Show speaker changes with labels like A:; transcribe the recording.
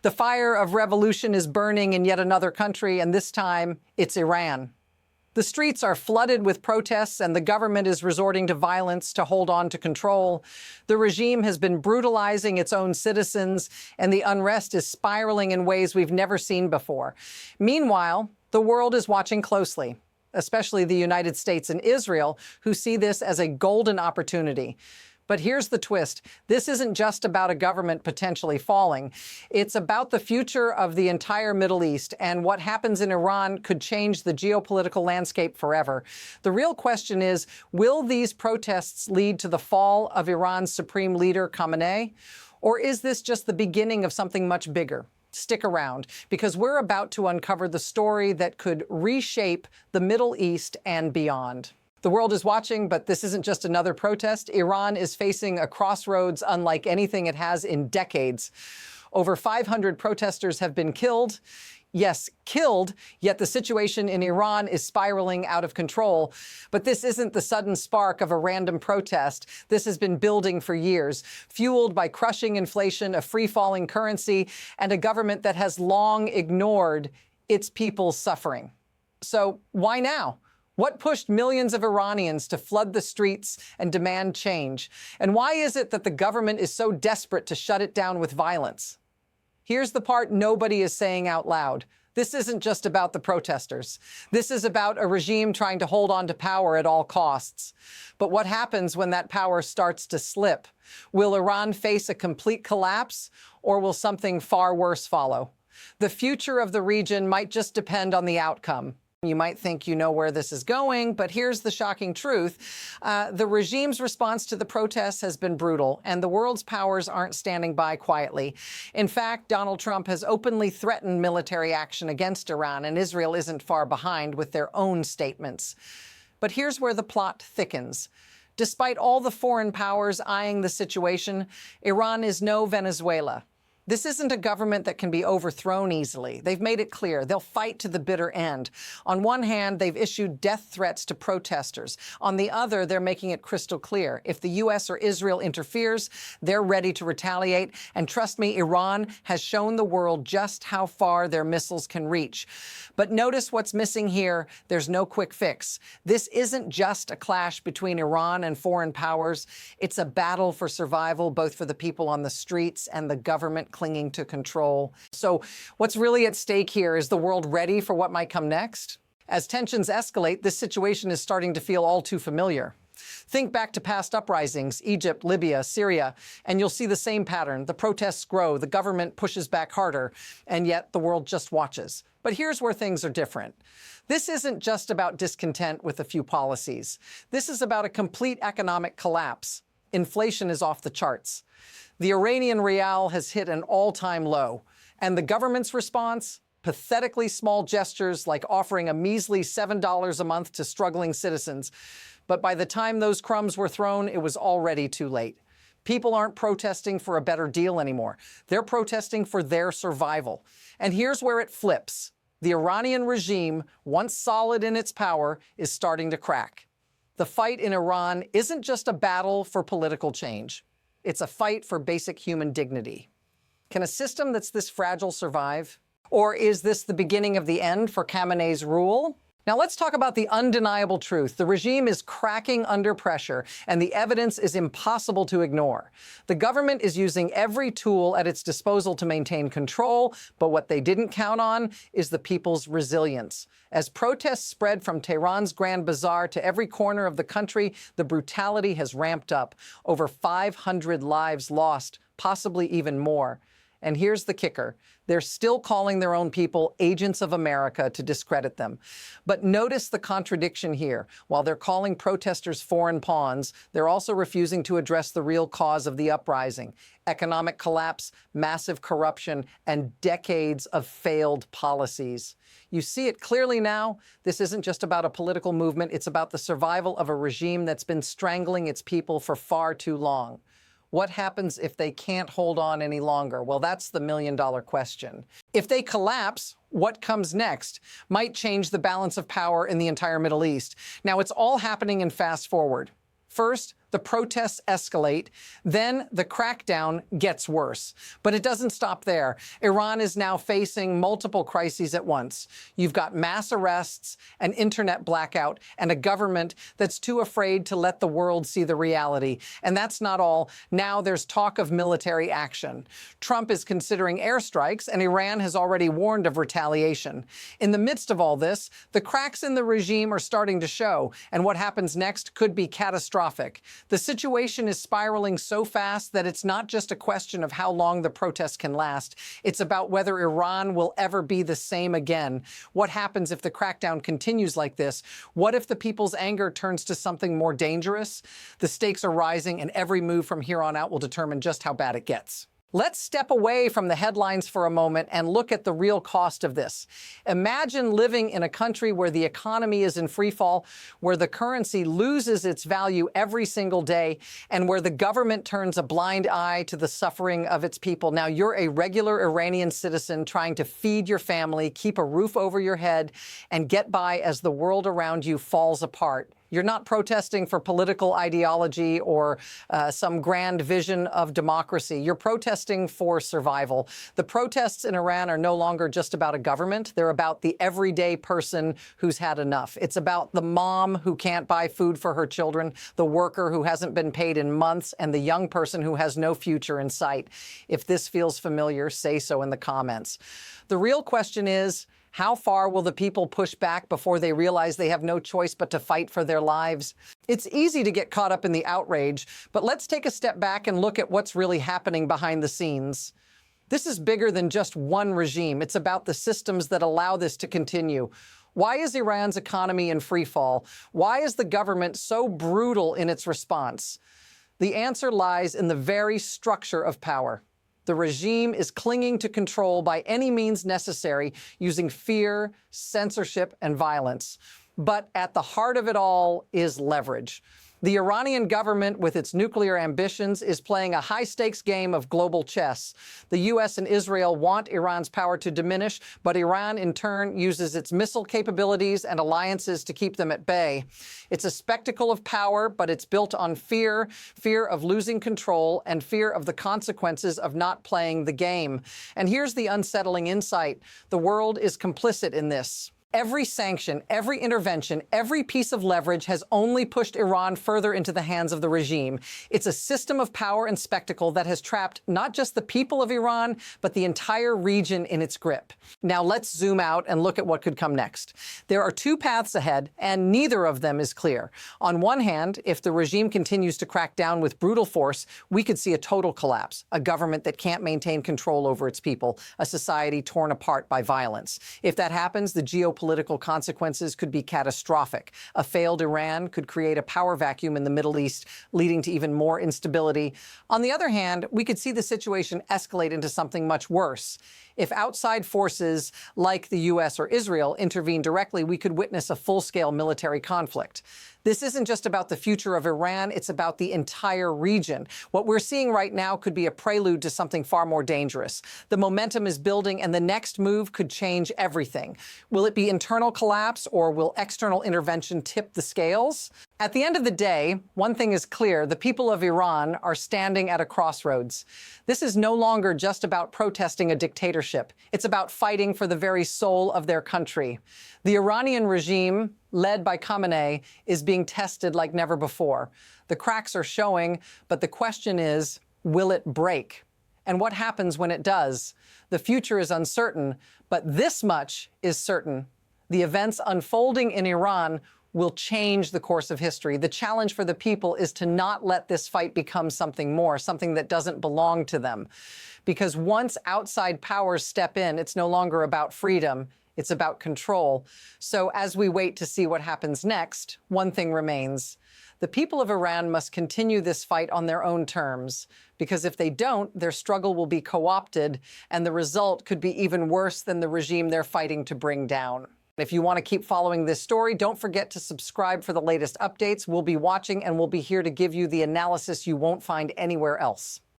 A: The fire of revolution is burning in yet another country, and this time it's Iran. The streets are flooded with protests, and the government is resorting to violence to hold on to control. The regime has been brutalizing its own citizens, and the unrest is spiraling in ways we've never seen before. Meanwhile, the world is watching closely, especially the United States and Israel, who see this as a golden opportunity. But here's the twist. This isn't just about a government potentially falling. It's about the future of the entire Middle East, and what happens in Iran could change the geopolitical landscape forever. The real question is, will these protests lead to the fall of Iran's Supreme Leader Khamenei? Or is this just the beginning of something much bigger? Stick around, because we're about to uncover the story that could reshape the Middle East and beyond. The world is watching, but this isn't just another protest. Iran is facing a crossroads unlike anything it has in decades. Over 500 protesters have been killed. Yes, killed, yet the situation in Iran is spiraling out of control. But this isn't the sudden spark of a random protest. This has been building for years, fueled by crushing inflation, a free-falling currency, and a government that has long ignored its people's suffering. So why now? What pushed millions of Iranians to flood the streets and demand change? And why is it that the government is so desperate to shut it down with violence? Here's the part nobody is saying out loud. This isn't just about the protesters. This is about a regime trying to hold on to power at all costs. But what happens when that power starts to slip? Will Iran face a complete collapse, or will something far worse follow? The future of the region might just depend on the outcome. You might think you know where this is going, but here's the shocking truth. The regime's response to the protests has been brutal, and the world's powers aren't standing by quietly. In fact, Donald Trump has openly threatened military action against Iran, and Israel isn't far behind with their own statements. But here's where the plot thickens. Despite all the foreign powers eyeing the situation, Iran is no Venezuela. This isn't a government that can be overthrown easily. They've made it clear they'll fight to the bitter end. On one hand, they've issued death threats to protesters. On the other, they're making it crystal clear. If the U.S. or Israel interferes, they're ready to retaliate. And trust me, Iran has shown the world just how far their missiles can reach. But notice what's missing here. There's no quick fix. This isn't just a clash between Iran and foreign powers. It's a battle for survival, both for the people on the streets and the government clinging to control. So what's really at stake here? Is the world ready for what might come next? As tensions escalate, this situation is starting to feel all too familiar. Think back to past uprisings, Egypt, Libya, Syria, and you'll see the same pattern. The protests grow, the government pushes back harder, and yet the world just watches. But here's where things are different. This isn't just about discontent with a few policies. This is about a complete economic collapse. Inflation is off the charts. The Iranian rial has hit an all-time low, and the government's response? Pathetically small gestures like offering a measly $7 a month to struggling citizens. But by the time those crumbs were thrown, it was already too late. People aren't protesting for a better deal anymore. They're protesting for their survival. And here's where it flips. The Iranian regime, once solid in its power, is starting to crack. The fight in Iran isn't just a battle for political change. It's a fight for basic human dignity. Can a system that's this fragile survive? Or is this the beginning of the end for Khamenei's rule? Now let's talk about the undeniable truth. The regime is cracking under pressure, and the evidence is impossible to ignore. The government is using every tool at its disposal to maintain control, but what they didn't count on is the people's resilience. As protests spread from Tehran's Grand Bazaar to every corner of the country, the brutality has ramped up. Over 500 lives lost, possibly even more. And here's the kicker. They're still calling their own people agents of America to discredit them. But notice the contradiction here. While they're calling protesters foreign pawns, they're also refusing to address the real cause of the uprising: economic collapse, massive corruption, and decades of failed policies. You see it clearly now. This isn't just about a political movement. It's about the survival of a regime that's been strangling its people for far too long. What happens if they can't hold on any longer? Well, that's the million-dollar question. If they collapse, what comes next might change the balance of power in the entire Middle East. Now, it's all happening in fast forward. First, The protests escalate. Then the crackdown gets worse. But it doesn't stop there. Iran is now facing multiple crises at once. You've got mass arrests, an internet blackout, and a government that's too afraid to let the world see the reality. And that's not all. Now there's talk of military action. Trump is considering airstrikes, and Iran has already warned of retaliation. In the midst of all this, the cracks in the regime are starting to show, and what happens next could be catastrophic. The situation is spiraling so fast that it's not just a question of how long the protests can last. It's about whether Iran will ever be the same again. What happens if the crackdown continues like this? What if the people's anger turns to something more dangerous? The stakes are rising, and every move from here on out will determine just how bad it gets. Let's step away from the headlines for a moment and look at the real cost of this. Imagine living in a country where the economy is in freefall, where the currency loses its value every single day, and where the government turns a blind eye to the suffering of its people. Now, you're a regular Iranian citizen trying to feed your family, keep a roof over your head, and get by as the world around you falls apart. You're not protesting for political ideology or some grand vision of democracy. You're protesting for survival. The protests in Iran are no longer just about a government. They're about the everyday person who's had enough. It's about the mom who can't buy food for her children, the worker who hasn't been paid in months, and the young person who has no future in sight. If this feels familiar, say so in the comments. The real question is, how far will the people push back before they realize they have no choice but to fight for their lives? It's easy to get caught up in the outrage, but let's take a step back and look at what's really happening behind the scenes. This is bigger than just one regime. It's about the systems that allow this to continue. Why is Iran's economy in freefall? Why is the government so brutal in its response? The answer lies in the very structure of power. The regime is clinging to control by any means necessary, using fear, censorship, and violence. But at the heart of it all is leverage. The Iranian government, with its nuclear ambitions, is playing a high-stakes game of global chess. The U.S. and Israel want Iran's power to diminish, but Iran, in turn, uses its missile capabilities and alliances to keep them at bay. It's a spectacle of power, but it's built on fear, fear of losing control, and fear of the consequences of not playing the game. And here's the unsettling insight. The world is complicit in this. Every sanction, every intervention, every piece of leverage has only pushed Iran further into the hands of the regime. It's a system of power and spectacle that has trapped not just the people of Iran, but the entire region in its grip. Now let's zoom out and look at what could come next. There are two paths ahead, and neither of them is clear. On one hand, if the regime continues to crack down with brutal force, we could see a total collapse, a government that can't maintain control over its people, a society torn apart by violence. If that happens, the geopolitical consequences could be catastrophic. A failed Iran could create a power vacuum in the Middle East, leading to even more instability. On the other hand, we could see the situation escalate into something much worse. If outside forces like the U.S. or Israel intervene directly, we could witness a full-scale military conflict. This isn't just about the future of Iran, it's about the entire region. What we're seeing right now could be a prelude to something far more dangerous. The momentum is building, and the next move could change everything. Will it be internal collapse, or will external intervention tip the scales? At the end of the day, one thing is clear: the people of Iran are standing at a crossroads. This is no longer just about protesting a dictatorship. It's about fighting for the very soul of their country. The Iranian regime, led by Khamenei, is being tested like never before. The cracks are showing, but the question is, will it break? And what happens when it does? The future is uncertain, but this much is certain. The events unfolding in Iran will change the course of history. The challenge for the people is to not let this fight become something more, something that doesn't belong to them. Because once outside powers step in, it's no longer about freedom, it's about control. So as we wait to see what happens next, one thing remains. The people of Iran must continue this fight on their own terms, because if they don't, their struggle will be co-opted, and the result could be even worse than the regime they're fighting to bring down. If you want to keep following this story, don't forget to subscribe for the latest updates. We'll be watching, and we'll be here to give you the analysis you won't find anywhere else.